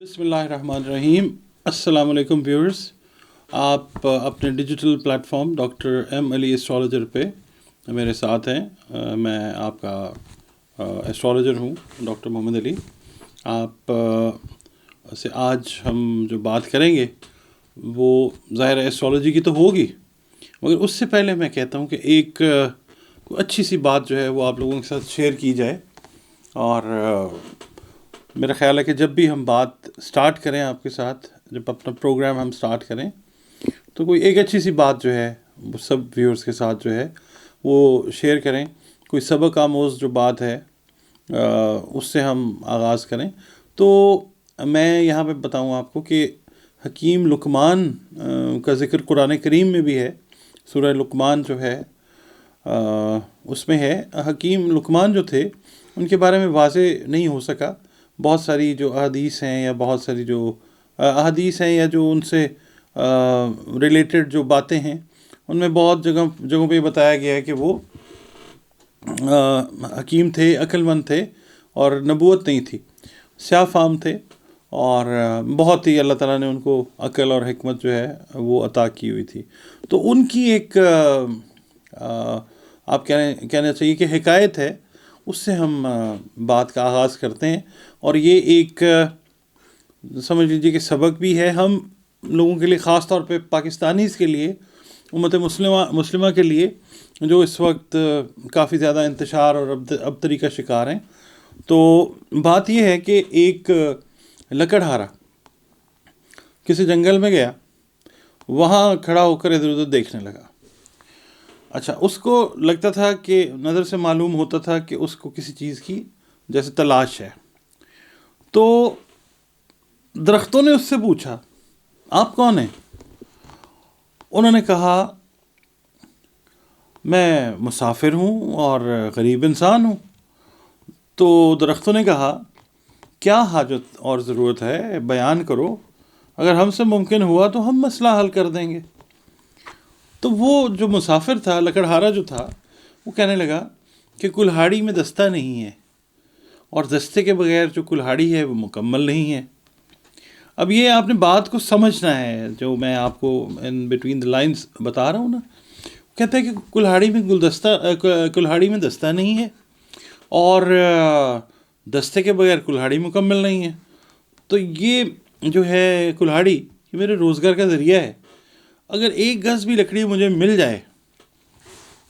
بسم اللہ الرحمن الرحیم۔ السلام علیکم ویورز، آپ اپنے digital platform doctor M Ali astrologer پہ میرے ساتھ ہیں۔ میں آپ کا ایسٹرالوجر ہوں، ڈاکٹر محمد علی۔ آپ سے آج ہم جو بات کریں گے وہ ظاہر ایسٹرالوجی کی تو ہوگی، مگر اس سے پہلے میں کہتا ہوں کہ ایک اچھی سی بات جو ہے وہ آپ لوگوں کے ساتھ شیئر کی جائے۔ اور میرا خیال ہے کہ جب بھی ہم بات سٹارٹ کریں آپ کے ساتھ، جب اپنا پروگرام ہم سٹارٹ کریں تو کوئی ایک اچھی سی بات جو ہے وہ سب ویورز کے ساتھ جو ہے وہ شیئر کریں۔ کوئی سبق آموز جو بات ہے اس سے ہم آغاز کریں۔ تو میں یہاں پہ بتاؤں آپ کو کہ حکیم لقمان کا ذکر قرآن کریم میں بھی ہے۔ سورہ لقمان جو ہے اس میں ہے۔ حکیم لقمان جو تھے ان کے بارے میں واضح نہیں ہو سکا۔ بہت ساری جو احادیث ہیں یا بہت ساری جو احادیث ہیں یا جو ان سے ریلیٹڈ جو باتیں ہیں ان میں بہت جگہوں پہ بتایا گیا ہے کہ وہ حکیم تھے، عقل مند تھے اور نبوت نہیں تھی، سیاہ فام تھے، اور بہت ہی اللہ تعالیٰ نے ان کو عقل اور حکمت جو ہے وہ عطا کی ہوئی تھی۔ تو ان کی ایک آپ کہنا چاہیے کہ حکایت ہے، اس سے ہم بات کا آغاز کرتے ہیں۔ اور یہ ایک سمجھ لیجیے کہ سبق بھی ہے ہم لوگوں کے لیے، خاص طور پہ پاکستانیز کے لیے، امت مسلمہ کے لیے جو اس وقت کافی زیادہ انتشار اور ابتری کا شکار ہیں۔ تو بات یہ ہے کہ ایک لکڑہارا کسی جنگل میں گیا، وہاں کھڑا ہو کر ادھر ادھر دیکھنے لگا۔ اچھا، اس کو لگتا تھا کہ نظر سے معلوم ہوتا تھا کہ اس کو کسی چیز کی جیسے تلاش ہے۔ تو درختوں نے اس سے پوچھا، آپ کون ہیں؟ انہوں نے کہا، میں مسافر ہوں اور غریب انسان ہوں۔ تو درختوں نے کہا، کیا حاجت اور ضرورت ہے، بیان کرو، اگر ہم سے ممکن ہوا تو ہم مسئلہ حل کر دیں گے۔ تو وہ جو مسافر تھا، لکڑہارا جو تھا، وہ کہنے لگا کہ کلہاڑی میں دستہ نہیں ہے، اور دستے کے بغیر جو کلہاڑی ہے وہ مکمل نہیں ہے۔ اب یہ آپ نے بات کو سمجھنا ہے، جو میں آپ کو ان بٹوین دا لائنز بتا رہا ہوں نا۔ کہتا ہے کہ کلہاڑی میں دستہ نہیں ہے، اور دستے کے بغیر کلہاڑی مکمل نہیں ہے۔ تو یہ جو ہے کلہاڑی، یہ میرے روزگار کا ذریعہ ہے۔ اگر ایک گز بھی لکڑی مجھے مل جائے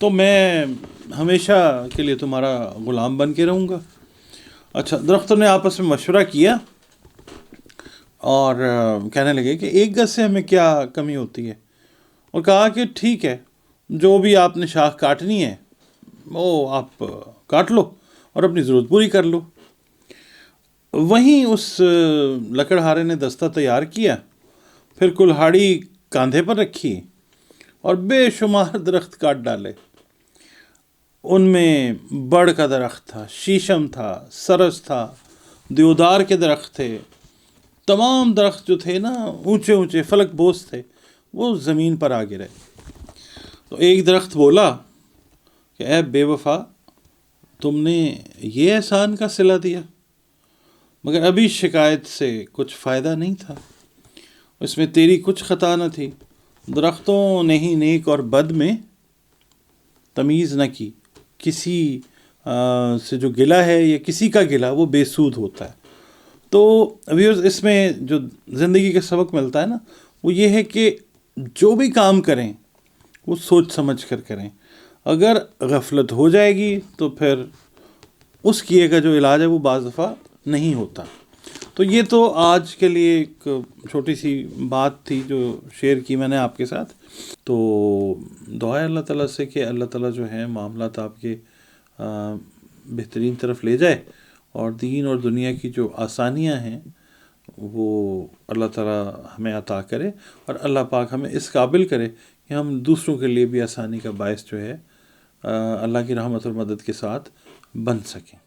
تو میں ہمیشہ کے لیے تمہارا غلام بن کے رہوں گا۔ اچھا، درختوں نے آپس میں مشورہ کیا اور کہنے لگے کہ ایک گز سے ہمیں کیا کمی ہوتی ہے، اور کہا کہ ٹھیک ہے، جو بھی آپ نے شاخ کاٹنی ہے وہ آپ کاٹ لو اور اپنی ضرورت پوری کر لو۔ وہیں اس لکڑہارے نے دستہ تیار کیا، پھر کلہاڑی کاندھے پر رکھی اور بے شمار درخت کاٹ ڈالے۔ ان میں بڑ کا درخت تھا، شیشم تھا، سرس تھا، دیودار کے درخت تھے۔ تمام درخت جو تھے نا، اونچے اونچے فلک بوس تھے، وہ زمین پر آ گرے۔ تو ایک درخت بولا کہ اے بے وفا، تم نے یہ احسان کا صلہ دیا، مگر ابھی شکایت سے کچھ فائدہ نہیں تھا، اس میں تیری کچھ خطا نہ تھی۔ درختوں نے ہی نیک اور بد میں تمیز نہ کی، کسی سے جو گلہ ہے یا کسی کا گلہ وہ بے سود ہوتا ہے۔ تو ویورز، اس میں جو زندگی کا سبق ملتا ہے نا، وہ یہ ہے کہ جو بھی کام کریں وہ سوچ سمجھ کر کریں۔ اگر غفلت ہو جائے گی تو پھر اس کیے کا جو علاج ہے وہ بعض دفعہ نہیں ہوتا۔ تو یہ تو آج کے لیے ایک چھوٹی سی بات تھی جو شیئر کی میں نے آپ کے ساتھ۔ تو دعا ہے اللہ تعالیٰ سے کہ اللہ تعالیٰ جو ہے معاملات آپ کے بہترین طرف لے جائے، اور دین اور دنیا کی جو آسانیاں ہیں وہ اللہ تعالیٰ ہمیں عطا کرے، اور اللہ پاک ہمیں اس قابل کرے کہ ہم دوسروں کے لیے بھی آسانی کا باعث جو ہے اللہ کی رحمت اور مدد کے ساتھ بن سکیں۔